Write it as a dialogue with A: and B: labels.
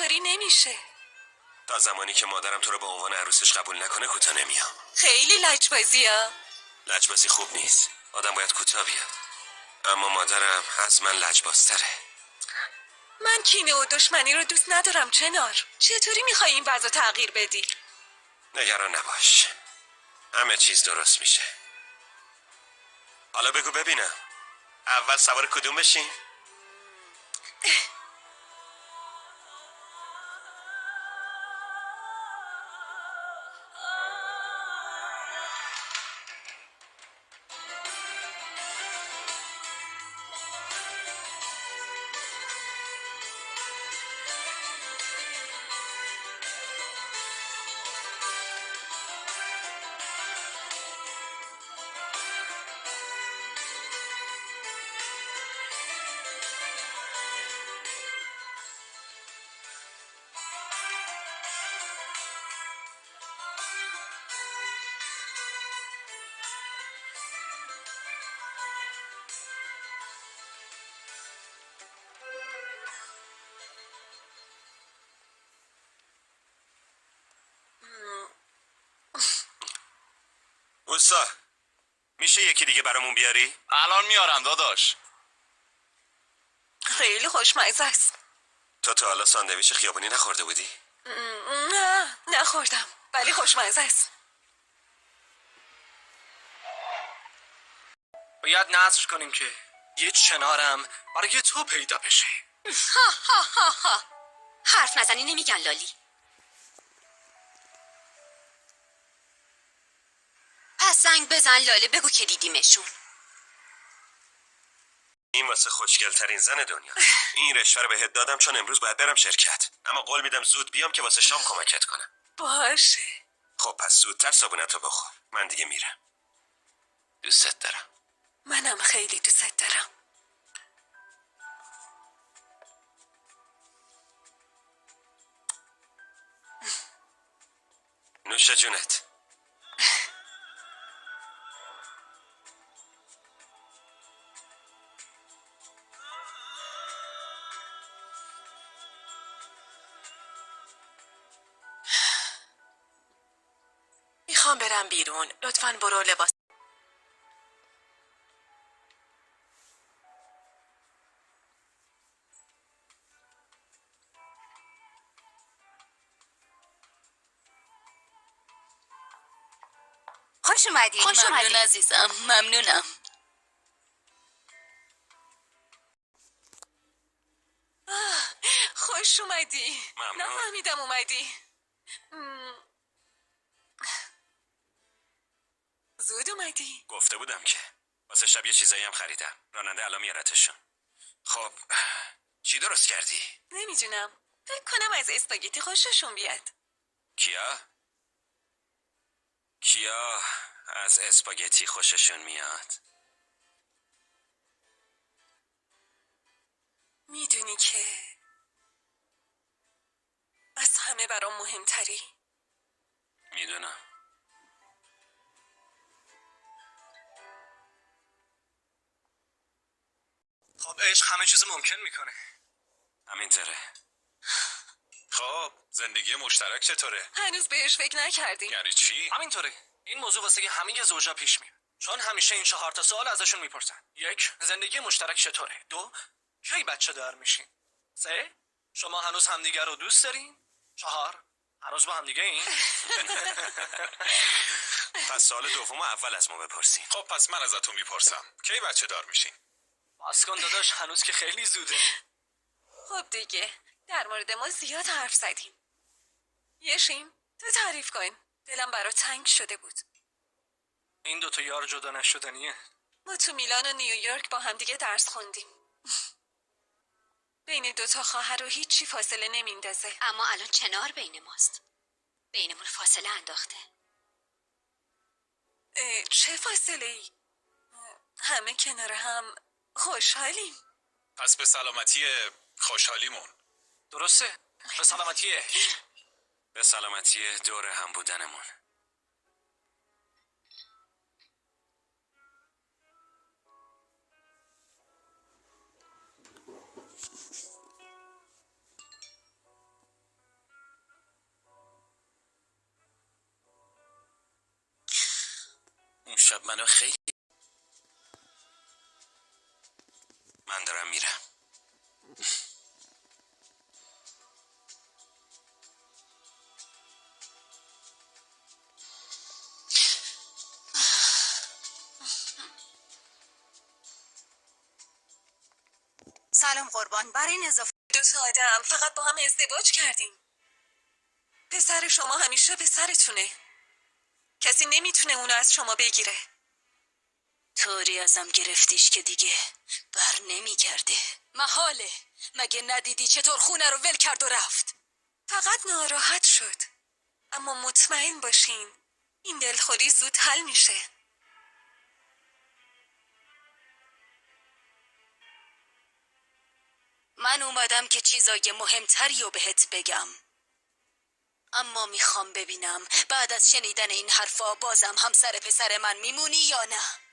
A: اینطوری نمیشه.
B: تا زمانی که مادرم تو رو به عنوان عروسش قبول نکنه کوتاه نمیام.
A: خیلی لجبازی‌ها.
B: لجبازی خوب نیست. آدم باید کوتاه بیاد. اما مادرم از من لجبازتره.
A: من کینه و دشمنی رو دوست ندارم چنار. چطوری میخوای این وضع تغییر بدی؟
B: نگران نباش. همه چیز درست میشه. حالا بگو ببینم اول سوار کدوم بشیم؟ اوستا میشه یکی دیگه برامون بیاری؟
C: الان میارم داداش.
A: خیلی خوشمزه است.
B: تو تا حالا ساندویچ خیابونی نخورده بودی؟
A: نه نخوردم ولی خوشمزه است.
C: باید نذر کنیم که یه چنارم برای تو پیدا بشه.
D: حرف نزنی نمیگن لالی. پس زنگ بزن لاله بگو که دیدیمشون.
B: این واسه خوشگلترین زن دنیا. این رشوه رو بهت دادم چون امروز باید برم شرکت. اما قول میدم زود بیام که واسه شام کمکت کنم.
A: باشه.
B: خب پس زودتر صابونتو بخور. من دیگه میرم. دوستت دارم.
A: منم خیلی دوست دارم.
B: نوش جونت.
A: میخوام برم بیرون. لطفاً برو لباس.
D: خوش اومدید.
E: ممنون عزیزم. ممنونم.
A: خوش اومدی.
B: ممنون.
A: نفهمیدم اومدی. زود اومدی.
B: گفته بودم که واسه شب یه چیزایی هم خریدم. راننده الان میارتشون. خب چی درست کردی؟
A: نمیدونم. فکر کنم از اسپاگتی خوششون بیاد.
B: کیا از اسپاگتی خوششون میاد؟
A: میدونی که از همه برام مهمتری.
B: میدونم.
C: خب عشق همه چیز ممکن میکنه.
B: همینطوره. خب زندگی مشترک چطوره؟
A: هنوز بهش فکر نکردی.
B: یعنی چی؟
C: همینطوره. این موضوع واسه همه زوجا پیش میاد. چون همیشه این 4 تا سوال ازشون میپرسن. 1. زندگی مشترک چطوره؟ 2. کی بچه دار میشین؟ 3. شما هنوز همدیگه رو دوست دارین؟ 4. هنوز با همدیگه این؟
B: پس سوال دومو اول از ما بپرسین.
F: خب پس من ازتون میپرسم کی بچه دار میشین؟
C: باز کن داداش هنوز که خیلی زوده.
A: خب دیگه در مورد ما زیاد حرف زدیم. یشیم تو تعریف کن. دلم برا تنگ شده بود.
C: این 2 تا یار جدا نشدنیه.
A: ما تو میلان و نیویورک با هم دیگه درس خوندیم. بین 2 تا خواهر و هیچی فاصله نمیندازه.
D: اما الان چنار بین ماست. بینمون فاصله انداخته.
A: چه فاصله ای؟ همه کنار هم خوشحالیم.
F: پس به سلامتی خوشحالیمون.
C: درسته؟ به سلامتیه.
B: به سلامتی دور هم بودنمون.
C: امشب منو خیلی
B: من دارم میرم.
E: سلام قربان. برای این اضافه
A: دو تا آدم فقط با هم ازدواج کردیم. پسر شما همیشه پسرتونه. کسی نمیتونه اونو از شما بگیره.
E: طوری ازم گرفتیش که دیگه بر نمیگرده. محاله. مگه ندیدی چطور خونه رو ول کرد و رفت؟
A: فقط ناراحت شد. اما مطمئن باشین این دلخوری زود حل میشه.
E: من اومدم که چیزای مهمتری رو بهت بگم. اما میخوام ببینم بعد از شنیدن این حرفا بازم همسر پسر من میمونی یا نه.